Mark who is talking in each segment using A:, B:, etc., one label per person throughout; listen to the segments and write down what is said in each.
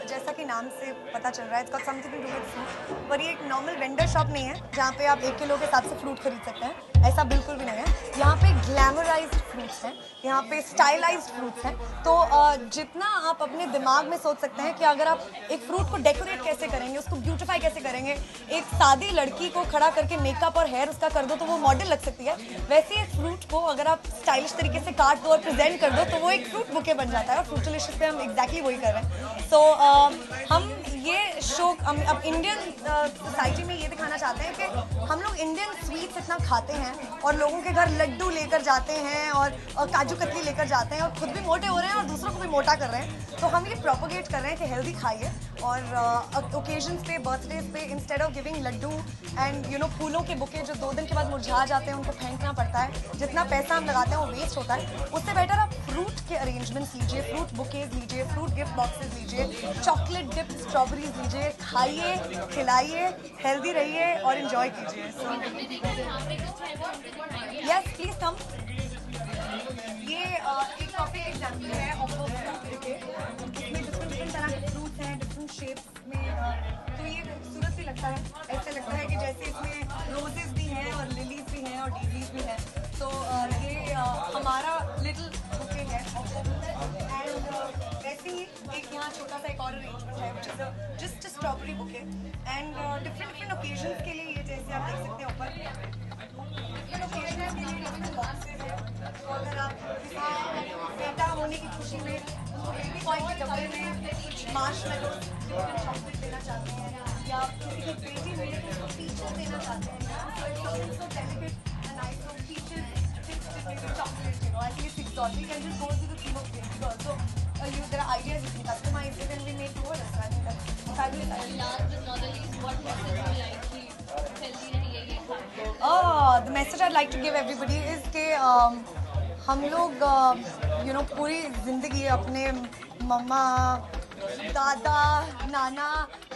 A: जैसा कि नाम से पता चल रहा है, इसका something to do with fruit, पर ये एक नॉर्मल वेंडर शॉप नहीं है जहाँ पे आप 1 किलो के हिसाब से फ्रूट खरीद सकते हैं। ऐसा बिल्कुल भी नहीं है। यहाँ पे ग्लैमराइज्ड फ्रूट्स हैं, यहाँ पे स्टाइलाइज्ड फ्रूट्स हैं। तो जितना आप अपने दिमाग में सोच सकते हैं कि अगर आप एक फ्रूट को डेकोरेट कैसे करेंगे, उसको ब्यूटिफाई कैसे करेंगे, एक सादी लड़की को खड़ा करके मेकअप और हेयर उसका कर दो तो वो मॉडल लग सकती है, वैसे एक फ्रूट को अगर आप स्टाइलिश तरीके से काट दो और प्रेजेंट कर दो तो वो एक फ्रूट बुके बन जाता है। और फ्रूटलिशियस पे हम एग्जैक्टली वही कर रहे हैं। सो हम ये शो अब इंडियन सोसाइटी में ये दिखाना चाहते हैं कि हम लोग इंडियन स्वीट्स इतना खाते हैं और लोगों के घर लड्डू लेकर जाते हैं और काजू कतली लेकर जाते हैं और खुद भी मोटे हो रहे हैं और दूसरों को भी मोटा कर रहे हैं। तो हम ये प्रोपोगेट कर रहे हैं कि हेल्दी खाइए और ओकेजन्स पे, बर्थडेज पे, instead of giving laddoo and फूलों के बुके जो 2 दिन के बाद मुरझा जाते हैं, उनको फेंकना पड़ता है, जितना पैसा हम लगाते हैं वो वेस्ट होता है। उससे बेटर आप फ्रूट के अरेंजमेंट्स लीजिए, फ्रूट बुकेज लीजिए, फ्रूट गिफ्ट बॉक्सेस लीजिए, चॉकलेट डिप स्ट्रॉबेरीज लीजिए, खाइए, खिलाइए, हेल्दी रहिए और एंजॉय कीजिए। Yes please come. ये एक परफेक्ट एग्जाम्पल है ऑफ अ फ्रूट बुके। इसमें डिफरेंट तरह के फ्रूट्स हैं, डिफरेंट शेप्स में। तो ये खूबसूरत भी लगता है। ऐसे लगता है कि जैसे इसमें रोजेस भी हैं और लिलीज भी हैं और डेजीज भी हैं। तो ये हमारा लिटिल बुके है एंड वैसे ही एक यहाँ छोटा सा एक और अरेंजमेंट है which is just strawberry bouquet and different occasions के लिए। ये जैसे आप देख सकते हैं ऊपर डिफरेंट ओकेजन्स के लिए डिफरेंट बॉक्सेस हैं। तो अगर आप किसी बेटा होने की खुशी में उनको बेबी बॉय के डब्बे में मार्शमेलो चॉकलेट देना चाहते हैं या किसी की बेटी हुई है तो उसको पीचेस देना चाहते हैं, so delicate and nice, so peaches tipped with chocolate, I think it's exotic and just goes with the theme of babies also. There are ideas you can customize it and we make over it. I think that's a fabulous idea.
B: Last but not the least, what message would you like to healthy रहिए ये
A: The message I'd like to give everybody is कि हम लोग पूरी जिंदगी अपने मम्मा, दादा, नाना,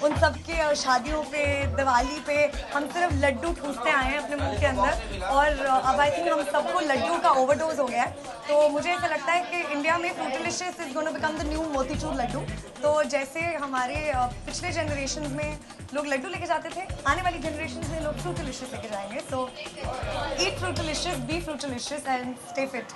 A: उन सब के शादियों पे, दिवाली पे हम सिर्फ लड्डू ठूसते आए हैं अपने मुंह के अंदर और अब आई थिंक हम सबको लड्डू का ओवरडोज हो गया है। तो मुझे ऐसा लगता है कि इंडिया में fruitilicious is gonna become the new motichoor laddoo. तो जैसे हमारे पिछले जनरेशन में लोग लड्डू लेके जाते थे, आने वाली जनरेशन में लोग फ्रूटिलिशियस लेके जाएंगे। सो ईट फ्रूटिलिशियस, बी फ्रूटिलिशियस एंड स्टे फिट।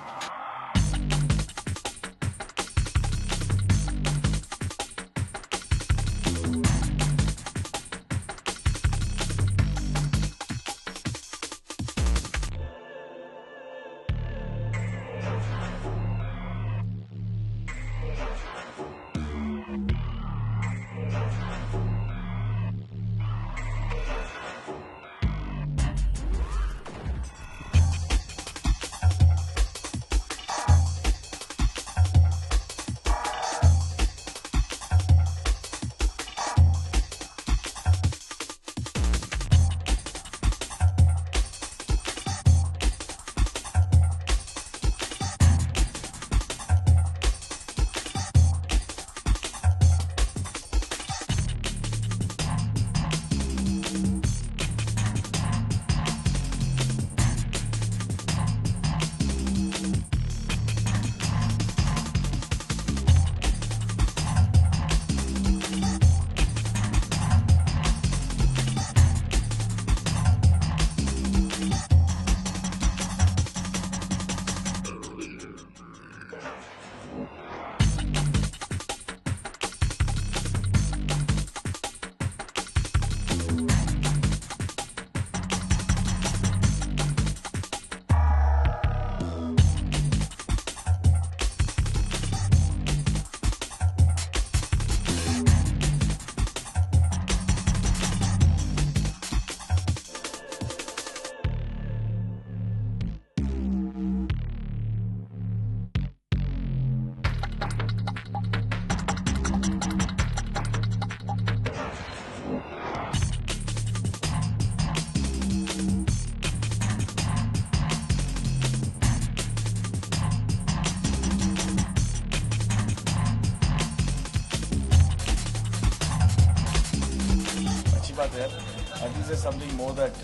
C: बात है। This is something more that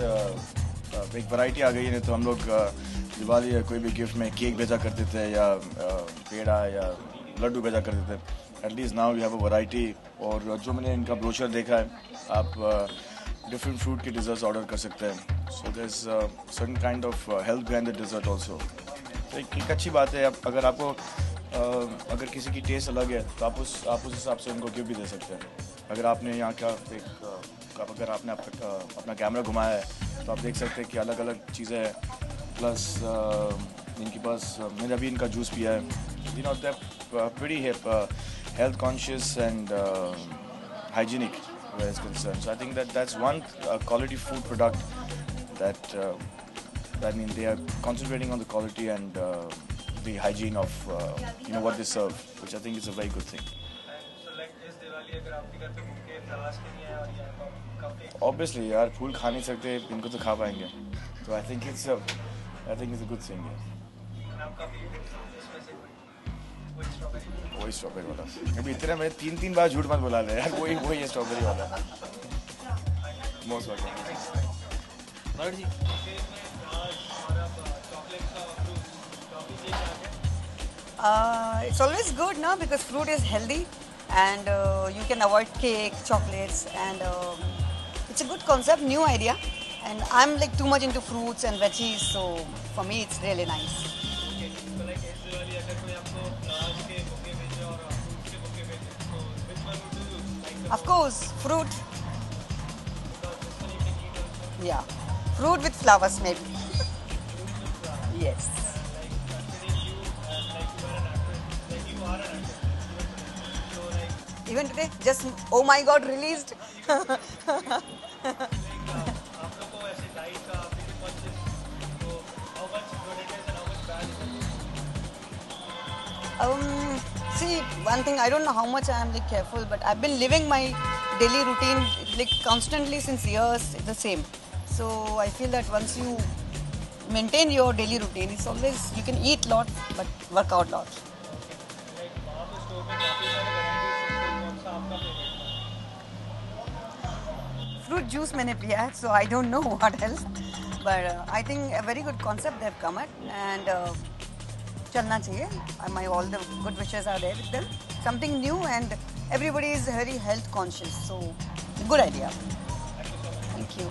C: एक वैरायटी आ गई है। तो हम लोग दिवाली या कोई भी गिफ्ट में केक भेजा करते थे या पेड़ा या लड्डू भेजा करते थे। At least now you have a variety. और जो मैंने इनका ब्रोशर देखा है, आप डिफरेंट फ्रूट के डिज़र्ट्स ऑर्डर कर सकते हैं. So there is certain kind of health behind the dessert also. तो एक अच्छी बात है. अगर आपको अगर किसी की टेस्ट अलग है तो आप उस हिसाब से उनको गिफ्ट भी दे सकते हैं. अगर आपने यहाँ का अगर आपने अपना कैमरा घुमाया है तो आप देख सकते हैं कि अलग अलग चीज़ें हैं. प्लस इनके पास मैंने अभी इनका जूस पिया है. You know they pretty health conscious and hygienic where it's concerned. So I think that's one quality food product that I mean they are concentrating on the quality and the hygiene of what they serve, which I think is a very good thing.
D: So like इस दिवाली अगर आपके घर पे भूखे प्रवास के लिए आए और यहाँ पर काफी
C: Obviously यार फूल खा नहीं सकते, इनको तो खा पाएंगे. So I think it's a good thing. Yeah.
D: आपका फेवरेट इसमें से कोई स्ट्रॉबेरी
C: वही स्ट्रॉबेरी वाला. अभी इतने में तीन बार झूठ मत बुला ले यार. वही है स्ट्रॉबेरी वाला. Most welcome.
E: मगर जी
F: It's always good now because fruit is healthy and you can avoid cake, chocolates and it's a good concept, new idea and I'm like too much into fruits and veggies so for me it's really nice.
D: तो like इस दिवाली अगर कोई आपको flowers के bouquet भेजे और fruits के bouquet भेजे तो which one would you like?
F: Of course, fruit. Yeah, fruit with flowers maybe. Yes. Even today, just oh my God, released.
D: आप लोग को ऐसे डाइट का आपके कॉन्शियस तो how much good it is and how much bad it is?
F: See, one thing I don't know how much I am like careful, but I've been living my daily routine like constantly since years the same. So I feel that once you maintain your daily routine, it's always you can eat lot but work out lot.
D: Like वहाँ पे store में काफी सारे varieties हैं तो कौन सा आपका फेवरेट?
F: Fruit juice मैंने पिया है, so I don't know what else. But I think a very good concept they've come at and चलना चाहिए. All the good wishes are there with them. Something new and everybody is very health conscious, so good idea. Thank you.